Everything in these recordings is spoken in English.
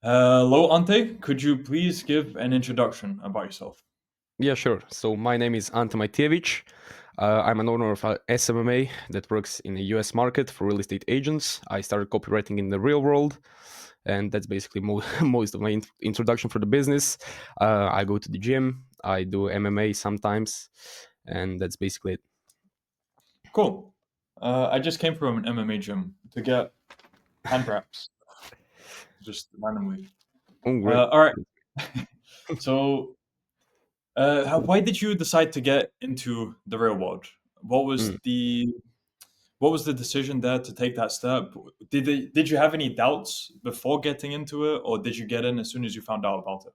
Hello, Ante. Could you please give an introduction about yourself? Yeah, sure. So my name is Ante. I'm an owner of a SMMA that works in the US market for real estate agents. I started copywriting in the real world, and that's basically most of my introduction for the business. I go to the gym, I do MMA sometimes, and that's basically it. Cool. I just came from an MMA gym to get hand wraps, just randomly. Oh, great. All right. So, why did you decide to get into the real world? What was Mm. the what was the decision there to take that step? Did you have any doubts before getting into it, or did you get in as soon as you found out about it?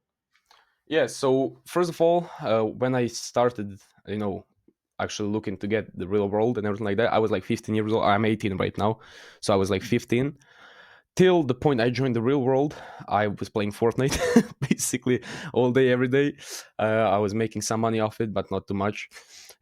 Yeah, so first of all, when I started, actually looking to get the real world and everything like that, I was like 15 years old. I'm 18 right now. So I was like 15 till the point I joined the real world. I was playing Fortnite basically all day, every day. I was making some money off it, but not too much.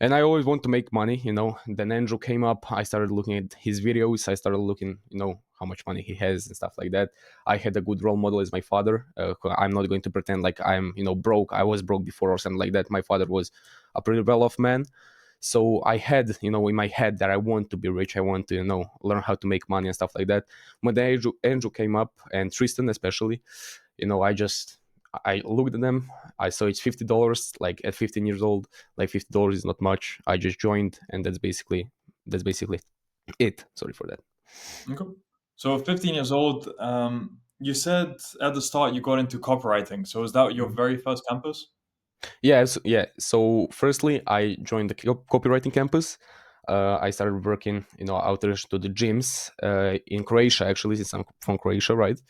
And I always want to make money. Then Andrew came up. I started looking at his videos. I started looking, how much money he has and stuff like that. I had a good role model as my father. I'm not going to pretend like I'm, broke. I was broke before or something like that. My father was a pretty well-off man. So I had, in my head that I want to be rich. I want to, learn how to make money and stuff like that. When the Andrew came up, and Tristan especially, I looked at them. I saw it's $50. Like at 15 years old, like $50 is not much. I just joined, and that's basically it. Sorry for that. Okay. So, 15 years old. You said at the start you got into copywriting. So, is that your Mhm. very first campus? Yeah. So firstly, I joined the copywriting campus. I started working, outreach to the gyms in Croatia. Actually, since I'm from Croatia, right?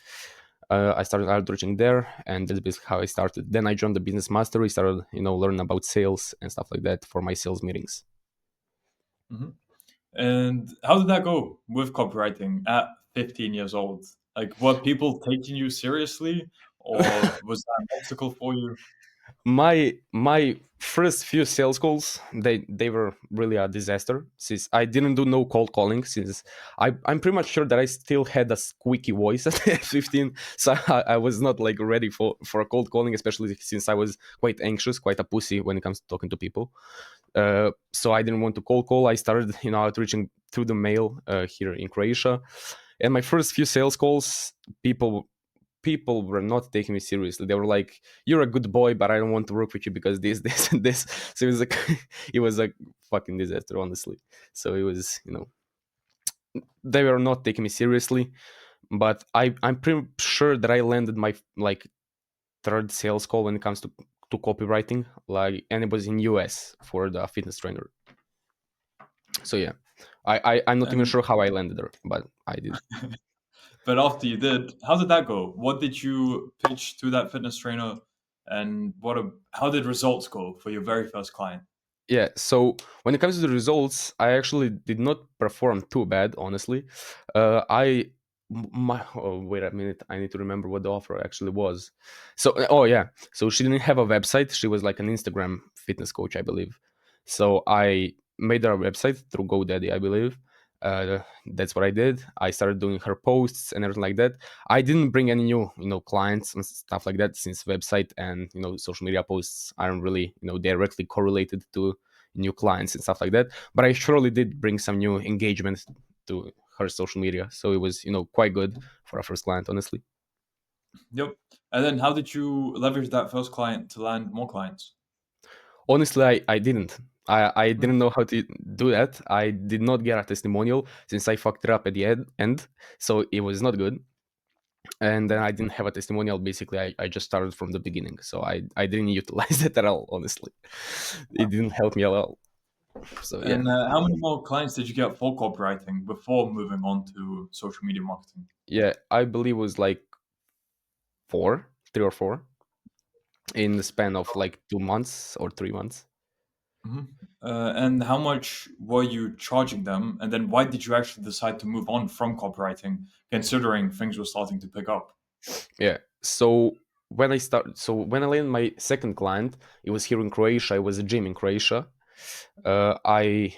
I started outreaching there, and that's basically how I started. Then I joined the business mastery, started, learning about sales and stuff like that for my sales meetings. Hmm. And how did that go with copywriting at 15 years old? Like, were people taking you seriously, or was that an obstacle for you? My first few sales calls, they were really a disaster, since I didn't do no cold calling, since I'm pretty much sure that I still had a squeaky voice at 15. So I was not like ready for a cold calling, especially since I was quite anxious, quite a pussy when it comes to talking to people. So I didn't want to cold call. I started, outreaching through the mail here in Croatia. And my first few sales calls, people were not taking me seriously. They were like, "You're a good boy, but I don't want to work with you because this, this, and this." So it was like, it was a fucking disaster, honestly. So it was, they were not taking me seriously. But I'm pretty sure that I landed my like third sales call when it comes to copywriting, like, and it was in US for the fitness trainer. So yeah, I'm not even And sure how I landed there, but I did. but after you did, how did that go? What did you pitch to that fitness trainer, and how did results go for your very first client? Yeah, so when it comes to the results, I actually did not perform too bad, honestly. Oh, wait a minute, I need to remember what the offer actually was. So, oh yeah, so she didn't have a website. She was like an Instagram fitness coach, I believe. So I made her a website through GoDaddy, I believe. That's what I did. I started doing her posts and everything like that. I didn't bring any new, clients and stuff like that, since website and social media posts aren't really, directly correlated to new clients and stuff like that. But I surely did bring some new engagement to her social media, so it was, quite good for a first client, honestly. Yep. And then how did you leverage that first client to land more clients? Honestly, I didn't. I Hmm. didn't know how to do that. I did not get a testimonial since I fucked it up at the end, so it was not good. And then I didn't have a testimonial. Basically, I just started from the beginning, so I didn't utilize it at all. Honestly, it didn't help me at all. So yeah, And how many more clients did you get for copywriting before moving on to social media marketing? yeah, I believe it was like 3 or 4 in the span of like 2 months or 3 months. Mhm. And how much were you charging them? And then why did you actually decide to move on from copywriting, considering things were starting to pick up? Yeah. So when I landed my second client, it was here in Croatia. It was a gym in Croatia. Uh, I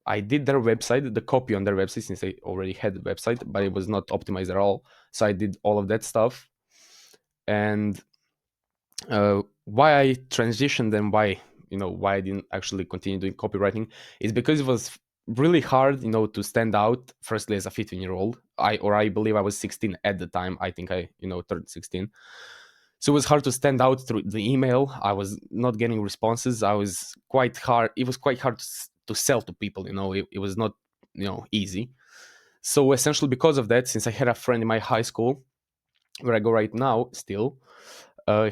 I did their website, the copy on their website, since they already had the website, but it was not optimized at all. So I did all of that stuff. And why I transitioned and why why I didn't actually continue doing copywriting is because it was really hard, to stand out. Firstly, as a 15-year-old, I believe I was 16 at the time. I think I turned 16. So it was hard to stand out through the email. I was not getting responses. I was quite hard. It was quite hard to sell to people. It was not easy. So essentially, because of that, since I had a friend in my high school where I go right now, still,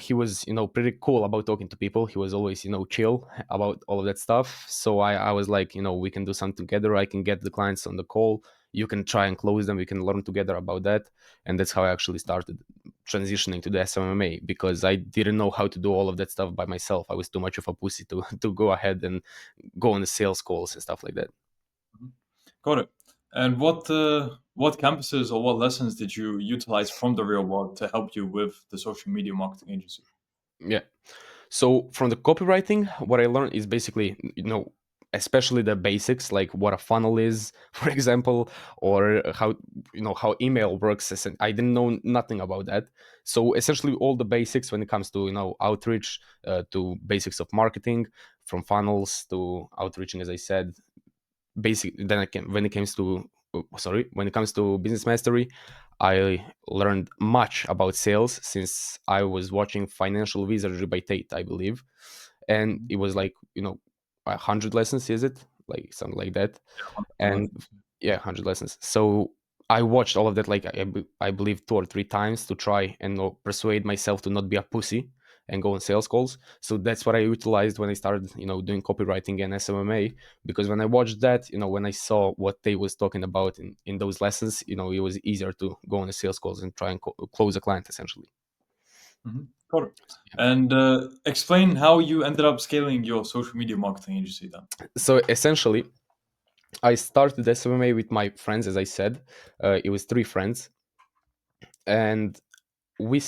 he was pretty cool about talking to people. He was always chill about all of that stuff. So I was like, we can do something together. I can get the clients on the call. You can try and close them. We can learn together about that. And that's how I actually started transitioning to the SMMA, because I didn't know how to do all of that stuff by myself. I was too much of a pussy to to go ahead and go on the sales calls and stuff like that. Mhm. Got it. And what campuses or what lessons did you utilize from the real world to help you with the social media marketing agency? Yeah. So from the copywriting, what I learned is basically, especially the basics, like what a funnel is, for example, or how how email works. I didn't know nothing about that. So essentially, all the basics when it comes to outreach, to basics of marketing, from funnels to outreaching, as I said, basic. Then I can when it comes to when it comes to business mastery, I learned much about sales since I was watching Financial Wizardry by Tate, I believe, and Mhm. it was like 100 lessons, is it like something like that? Some And lessons. yeah, 100 lessons. So I watched all of that, like I believe 2 or 3 times, to try and persuade myself to not be a pussy and go on sales calls. So that's what I utilized when I started doing copywriting and SMMA, because when I watched that, when I saw what they was talking about in those lessons, it was easier to go on the sales calls and try and close a client essentially. Mhm. Got it. And explain how you ended up scaling your social media marketing agency then. So essentially, I started SMMA with my friends, as I said. It was 3 friends, and we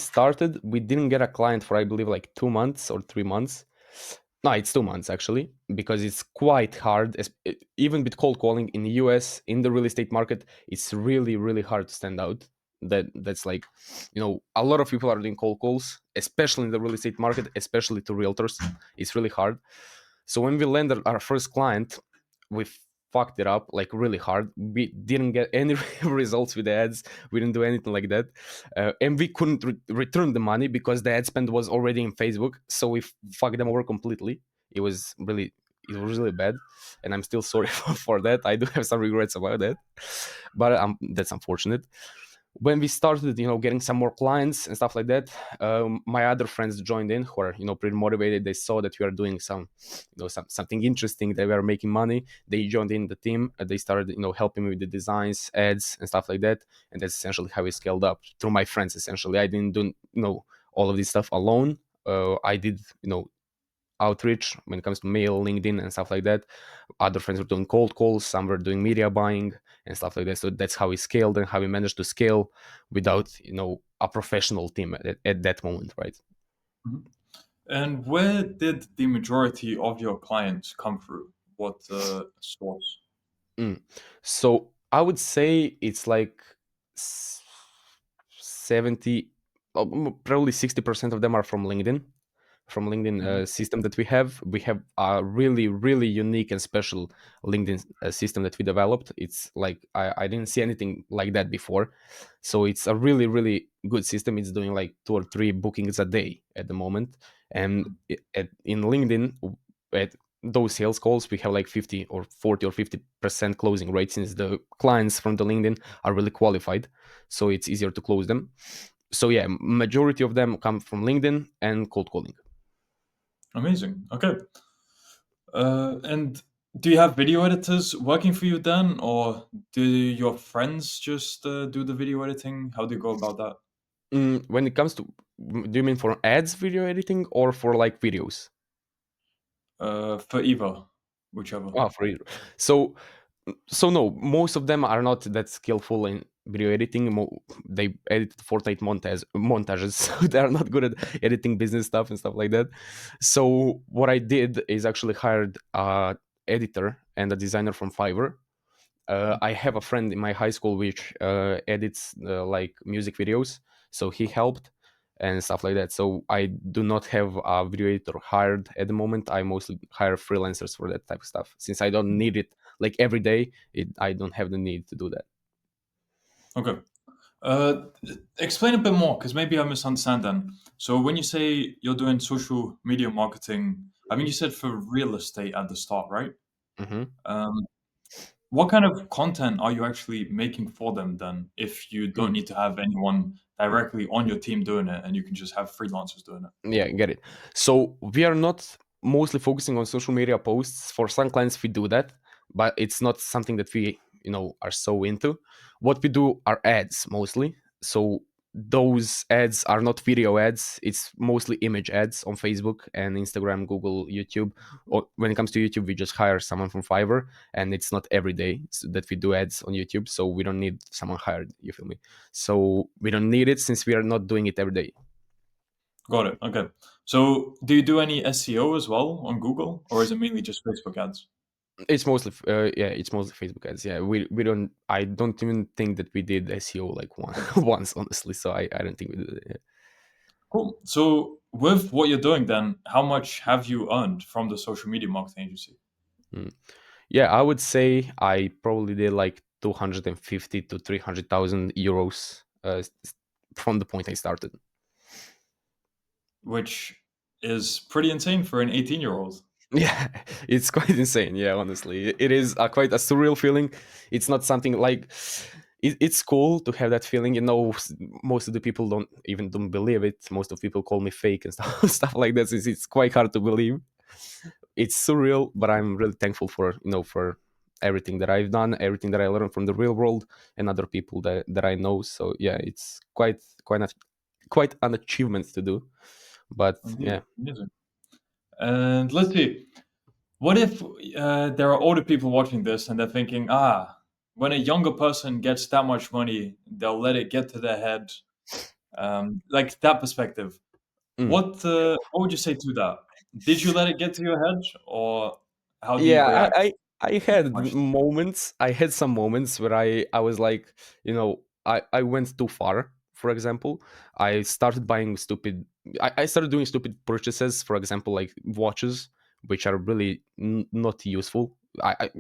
didn't get a client for, I believe, like 2 months or 3 months. No, it's 2 months actually, because it's quite hard, even with cold calling in the US, in the real estate market. It's really really hard to stand out. That's like, a lot of people are doing cold calls, especially in the real estate market, especially to realtors. It's really hard. So when we landed our first client, we fucked it up like really hard. We didn't get any results with the ads. We didn't do anything like that, and we couldn't return the money because the ad spend was already in Facebook. So we fucked them over completely. It was really it was really bad, and I'm still sorry for that. I do have some regrets about that, but that's unfortunate. When we started getting some more clients and stuff like that, my other friends joined in, who are pretty motivated. They saw that we are doing something interesting, that we are making money. They joined in the team. They started helping me with the designs, ads, and stuff like that. And that's essentially how we scaled up, through my friends. Essentially, I didn't do all of this stuff alone. I did outreach when it comes to mail, LinkedIn, and stuff like that. Other friends were doing cold calls, some were doing media buying and stuff like that. So that's how we scaled and how we managed to scale without a professional team at that moment, right? Mhm. And where did the majority of your clients come through? What source? Mm. So I would say it's like s- 70, probably 60% of them are from LinkedIn. From LinkedIn Mhm. system that we have a really really unique and special LinkedIn system that we developed. It's like I didn't see anything like that before. So it's a really really good system. It's doing like 2 or 3 bookings a day at the moment. And in LinkedIn, at those sales calls, we have like 50 or 40 or 50% closing rate, since the clients from the LinkedIn are really qualified. So it's easier to close them. So yeah, majority of them come from LinkedIn and cold calling. Amazing. Okay. And do you have video editors working for you then, or do your friends just do the video editing? How do you go about that? When it comes to, do you mean for ads video editing or for like videos? For either, whichever. Oh, for either. So, so no, most of them are not that skillful in video editing. They edit Fortnite montages, so they are not good at editing business stuff and stuff like that. So what I did is actually hired a editor and a designer from Fiverr. I have a friend in my high school which edits like music videos, so he helped. and stuff like that. So I do not have a video editor hired at the moment. I mostly hire freelancers for that type of stuff, since I don't need it like every day. I don't have the need to do that. Okay. Uh, Explain a bit more, because maybe I misunderstand then. So when you say you're doing social media marketing, I mean, you said for real estate at the start, right? Hmm. Um, what kind of content are you actually making for them then, if you don't need to have anyone directly on your team doing it and you can just have freelancers doing it? Yeah, get it. So we are not mostly focusing on social media posts. For some clients, we do that, but it's not something that we, are so into. What we do are ads mostly. So those ads are not video ads. It's mostly image ads on Facebook and Instagram, Google, YouTube. Or when it comes to YouTube, we just hire someone from Fiverr, and it's not every day that we do ads on YouTube. So we don't need someone hired. You feel me? So we don't need it since we are not doing it every day. Got it. Okay. So do you do any SEO as well on Google, or is it mainly just Facebook ads? It's mostly yeah, it's mostly Facebook ads. Yeah, we don't. I don't even think that we did SEO like one once, honestly. So I don't think we did it. Cool. So with what you're doing then, how much have you earned from the social media marketing agency? Yeah. Yeah, I would say I probably did like 250 to 300,000 euros from the point I started. Which is pretty insane for an 18-year-old. Yeah, it's quite insane. Yeah, honestly, it is quite a surreal feeling. It's not something like it's cool to have that feeling. Most of the people don't believe it. Most of people call me fake and stuff stuff like that. It's quite hard to believe. It's surreal, but I'm really thankful for for everything that I've done, everything that I learned from the real world and other people that I know. So yeah, it's quite an achievement to do. But Indeed. yeah. Amazing. And let's see. What if there are older people watching this and they're thinking, when a younger person gets that much money, they'll let it get to their head, like that perspective. Mm. What would you say to that? Did you let it get to your head, or how do you Yeah, react? I had Much. moments. I had some moments where I was like, I went too far. For example, I started buying stupid. I started doing stupid purchases. For example, like watches, which are really not useful.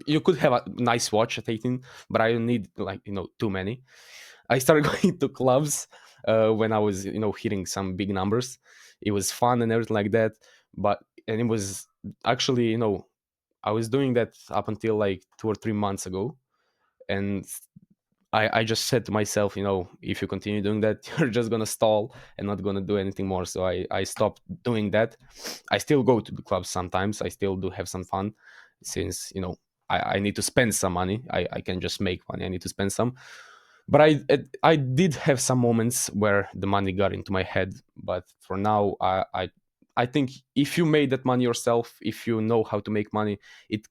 You could have a nice watch at 18, but I don't need like too many. I started going to clubs when I was hitting some big numbers. It was fun and everything like that, but and it was actually I was doing that up until like 2 or 3 months ago, and I just said to myself, if you continue doing that, you're just gonna stall and not gonna do anything more. So I stopped doing that. I still go to the clubs sometimes. I still do have some fun, since I need to spend some money. I can just make money. I need to spend some. But I did have some moments where the money got into my head. But for now, I think if you made that money yourself, if you know how to make money, it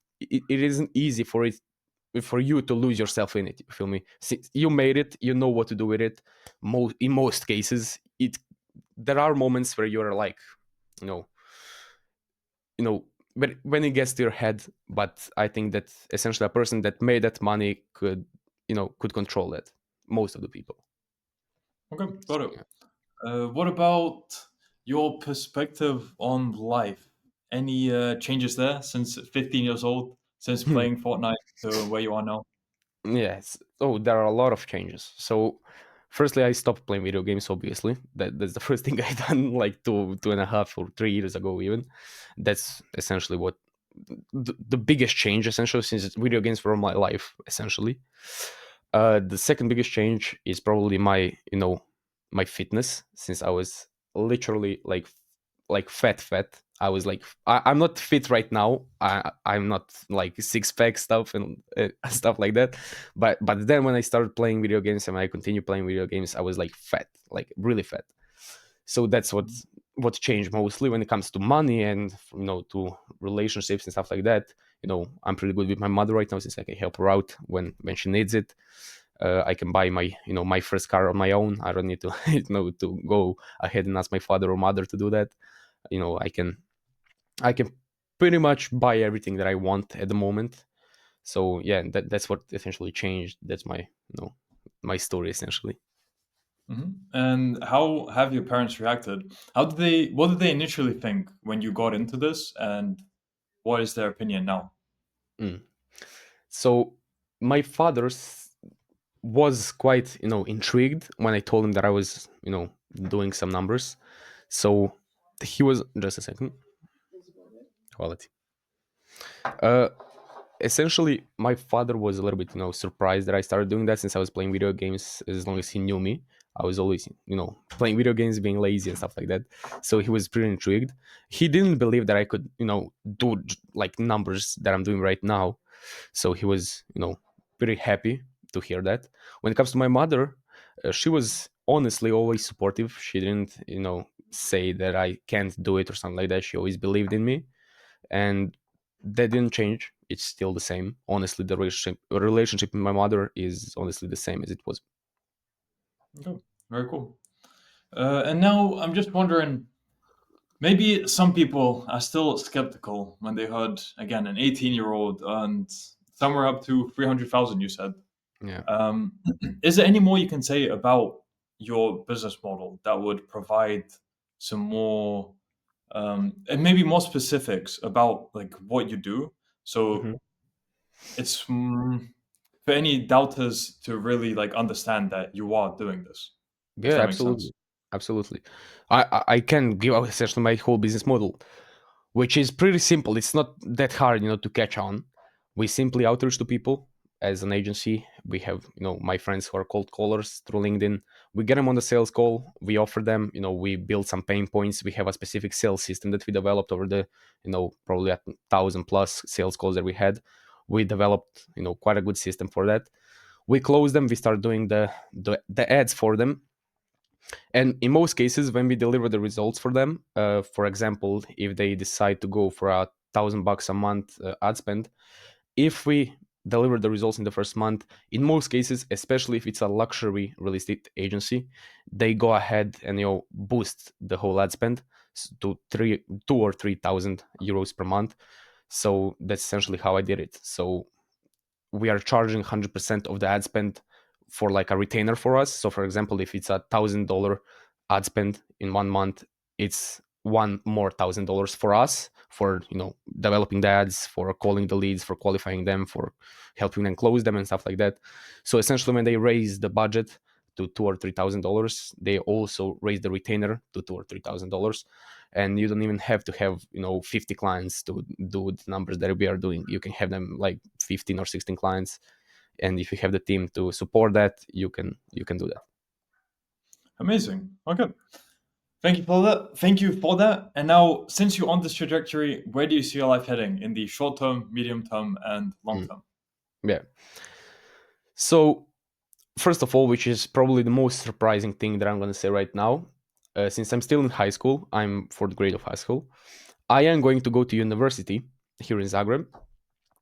isn't easy for you to lose yourself in it. You feel me? Since you made it, you know what to do with it. In most cases, there are moments where you're like, you know, when it gets to your head. But I think that essentially a person that made that money could control it. Most of the people. Okay, got it. Yeah. What about your perspective on life? Any changes there since 15 years old, since playing Fortnite to where you are now? Yes. Oh, there are a lot of changes. So, firstly, I stopped playing video games. Obviously, that's the first thing I done like 2.5 or 3 years ago. Even that's essentially what the biggest change, essentially, since video games were my life. Essentially, the second biggest change is probably my fitness, since I was literally like fat. I was like, I'm not fit right now. I'm not like six pack stuff and stuff like that. But then when I started playing video games and I continue playing video games, I was like fat, like really fat. So that's what changed mostly when it comes to money and to relationships and stuff like that. I'm pretty good with my mother right now, since I can help her out when she needs it. I can buy my first car on my own. I don't need to to go ahead and ask my father or mother to do that. I can pretty much buy everything that I want at the moment. So yeah, that's what essentially changed. That's my my story essentially. And how have your parents reacted? How did they? What did they initially think when you got into this, and what is their opinion now? Mm. So my father's was quite, intrigued when I told him that I was, doing some numbers. So he was just a second. Quality. Uh, Essentially, my father was a little bit, surprised that I started doing that since I was playing video games as long as he knew me. I was always, playing video games, being lazy and stuff like that. So he was pretty intrigued. He didn't believe that I could, do like numbers that I'm doing right now. So he was, pretty happy to hear that. When it comes to my mother, she was honestly always supportive. She didn't, say that I can't do it or something like that. She always believed in me, and that didn't change. It's still the same. Honestly, the relationship with my mother is honestly the same as it was. Okay, very cool. And now I'm just wondering, maybe some people are still skeptical when they heard again an 18-year-old and somewhere up to 300,000. You said. Yeah. Um, is there any more you can say about your business model that would provide some more and maybe more specifics about like what you do? So Mhm. it's for any doubters to really like understand that you are doing this, if Yeah, that makes sense. absolutely, absolutely. I can give out essentially my whole business model, which is pretty simple. It's not that hard, to catch on. We simply outreach to people as an agency. We have, my friends who are cold callers through LinkedIn. We get them on the sales call. We offer them, we build some pain points. We have a specific sales system that we developed over the, probably 1,000+ sales calls that we had. We developed, quite a good system for that. We close them. We start doing the ads for them, and in most cases, when we deliver the results for them, for example, if they decide to go for $1,000 a month ad spend, if we deliver the results in the first month, in most cases, especially if it's a luxury real estate agency, they go ahead and boost the whole ad spend to 2 or 3 thousand euros per month. So that's essentially how I did it. So we are charging 100% of the ad spend for like a retainer for us. So for example, if it's $1,000 ad spend in 1 month, it's one more $1,000 for us for developing the ads, for calling the leads, for qualifying them, for helping them close them and stuff like that. So essentially, when they raise the budget to $2 or 3 thousand dollars, they also raise the retainer to $2 or 3 thousand dollars, and you don't even have to have 50 clients to do the numbers that we are doing. You can have them like 15 or 16 clients, and if you have the team to support that, you can do that. Amazing. Okay. Thank you for that. Thank you for that. And now, since you're on this trajectory, where do you see your life heading in the short term, medium term, and long Mm. term? Yeah. So first of all, which is probably the most surprising thing that I'm going to say right now, since I'm still in high school, I'm fourth grade of high school, I am going to go to university here in Zagreb,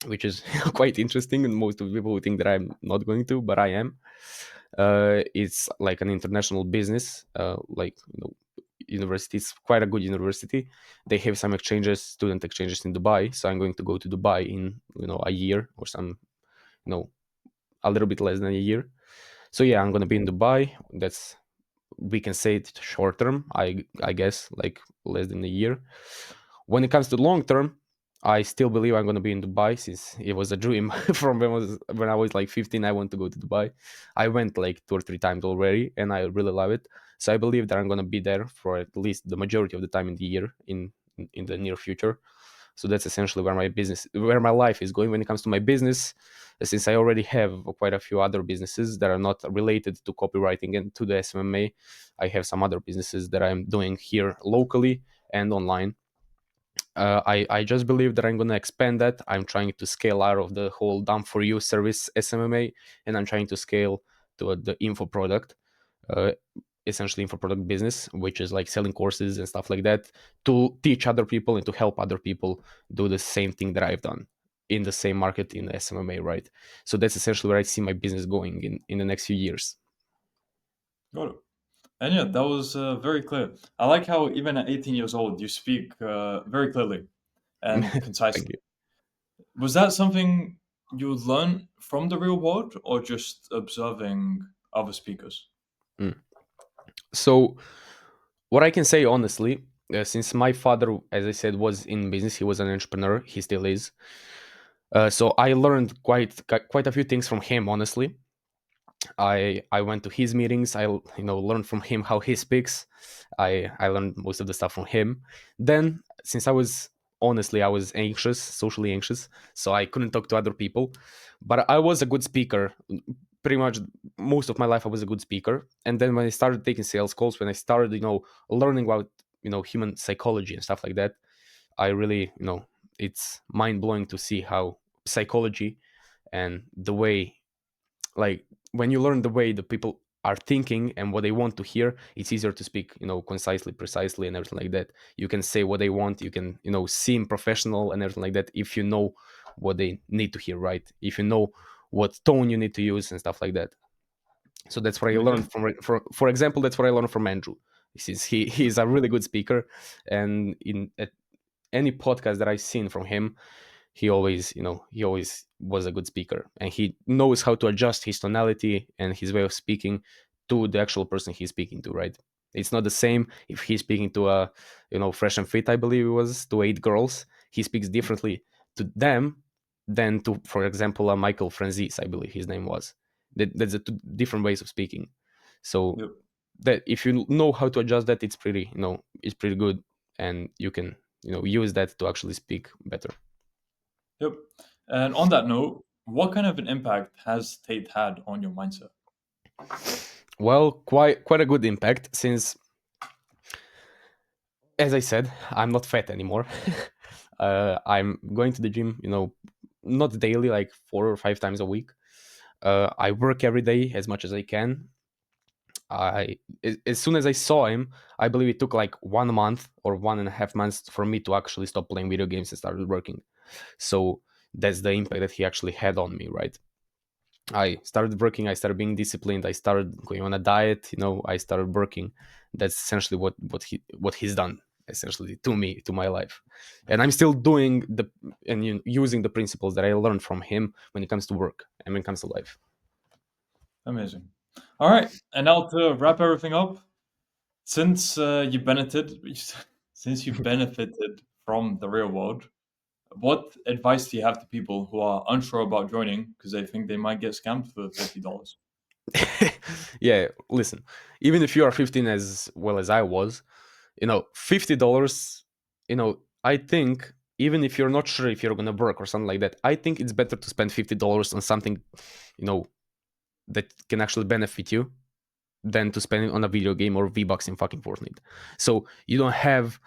which is quite interesting, and most of the people would think that I'm not going to, but I am. It's like an international business, like university. It's quite a good university. They have some exchanges, student exchanges in Dubai, so I'm going to go to Dubai in a year or some, you know a little bit less than a year. So yeah, I'm gonna be in Dubai. That's, we can say it short term. I guess like less than a year. When it comes to long term, I still believe I'm gonna be in Dubai since it was a dream from when I was like 15. I want to go to Dubai. I went like 2 or 3 times already, and I really love it. So I believe that I'm gonna be there for at least the majority of the time in the year in the near future. So that's essentially where my life is going when it comes to my business. Since I already have quite a few other businesses that are not related to copywriting and to the SMMA, I have some other businesses that I'm doing here locally and online. I just believe that I'm going to expand that. I'm trying to scale out of the whole done for you service SMMA, and I'm trying to scale to the info product, uh, essentially info product business, which is like selling courses and stuff like that to teach other people and to help other people do the same thing that I've done in the same market in the SMMA, right? So that's essentially where I see my business going in the next few years. Got it. And yeah, that was very clear. I like how even at 18 years old, you speak very clearly and Thank concisely. you. Was that something you learned from the real world or just observing other speakers? Mm. So what I can say honestly, since my father, as I said, was in business, he was an entrepreneur, he still is. So I learned quite a few things from him. Honestly, I went to his meetings. I learned from him how he speaks. I learned most of the stuff from him. Then, since I was anxious, socially anxious, so I couldn't talk to other people. But I was a good speaker. Pretty much most of my life, I was a good speaker. And then when I started taking sales calls, when I started, learning about human psychology and stuff like that, I really, it's mind blowing to see how psychology and the way, like, when you learn the way the people are thinking and what they want to hear, it's easier to speak, concisely, precisely, and everything like that. You can say what they want. You can, seem professional and everything like that if you know what they need to hear, right? If you know what tone you need to use and stuff like that. So that's what I Okay. learned from, for example, that's what I learned from Andrew, since he's a really good speaker. And in at any podcast that I've seen from him, he always was a good speaker, and he knows how to adjust his tonality and his way of speaking to the actual person he's speaking to, right? It's not the same if he's speaking to a, fresh and fit, I believe it was, to 8 girls. He speaks differently to them than to, for example, a Michael Franzese, I believe his name was. That's the two different ways of speaking. So Yep. that if you know how to adjust that, it's pretty good, and you can, use that to actually speak better. Yep. And on that note, what kind of an impact has Tate had on your mindset? Well, quite a good impact, since, as I said, I'm not fat anymore. I'm going to the gym, not daily, like 4 or 5 times a week. I work every day as much as I can. As soon as I saw him, I believe it took like 1 month or 1.5 months for me to actually stop playing video games and started working. So that's the impact that he actually had on me, right? I started working, I started being disciplined, I started going on a diet, I started working. That's essentially what he's done essentially to me, to my life. And I'm still doing the and using the principles that I learned from him when it comes to work and when it comes to life. Amazing. All right. And now to wrap everything up, since you benefited, since you benefited from the real world, what advice do you have to people who are unsure about joining because they think they might get scammed for $50? Yeah, listen, even if you are 15 as well as I was, $50, I think, even if you're not sure if you're gonna work or something like that, I think it's better to spend $50 on something, you know, that can actually benefit you than to spend it on a video game or V-Bucks in fucking Fortnite. So you don't have,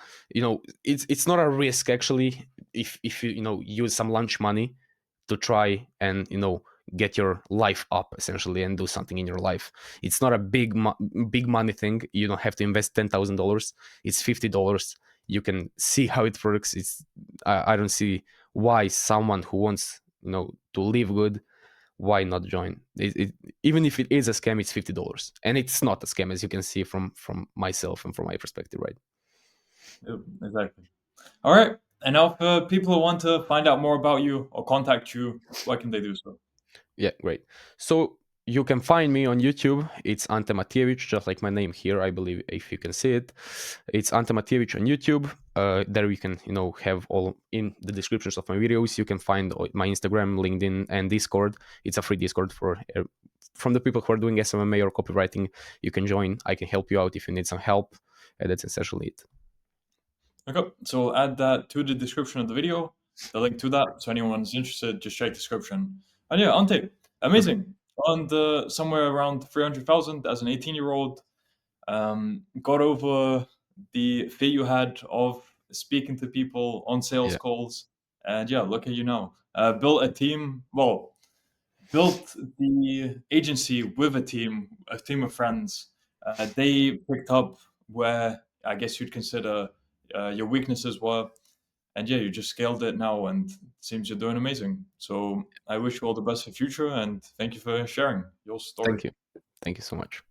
it's not a risk actually if you use some lunch money to try and get your life up essentially and do something in your life. It's not a big money thing. You don't have to invest $10,000. It's $50. You can see how it works. I don't see why someone who wants to live good, why not join even if it is a scam. It's $50, and it's not a scam, as you can see from myself and from my perspective, right? Yep, exactly. All right. And now for people who want to find out more about you or contact you, what can they do so? Yeah, great. So you can find me on YouTube. It's Ante Matjevic, just like my name here, I believe, if you can see it. It's Ante Matjevic on YouTube. There you can, have all in the descriptions of my videos. You can find my Instagram, LinkedIn, and Discord. It's a free Discord for from the people who are doing SMMA or copywriting. You can join. I can help you out if you need some help. And that's essentially it. Okay. So we'll add that to the description of the video, the link to that. So anyone's interested, just check description. And yeah, Ante, Mhm. amazing. On the somewhere around 300,000 as an 18-year-old, got over the fear you had of speaking to people on sales Yeah, calls. And yeah, look at you now. Built a team. Well, built the agency with a team of friends. They picked up where I guess you'd consider your weaknesses were, and yeah, you just scaled it now, and it seems you're doing amazing. So I wish you all the best for future, and thank you for sharing your story. thank you. Thank you so much.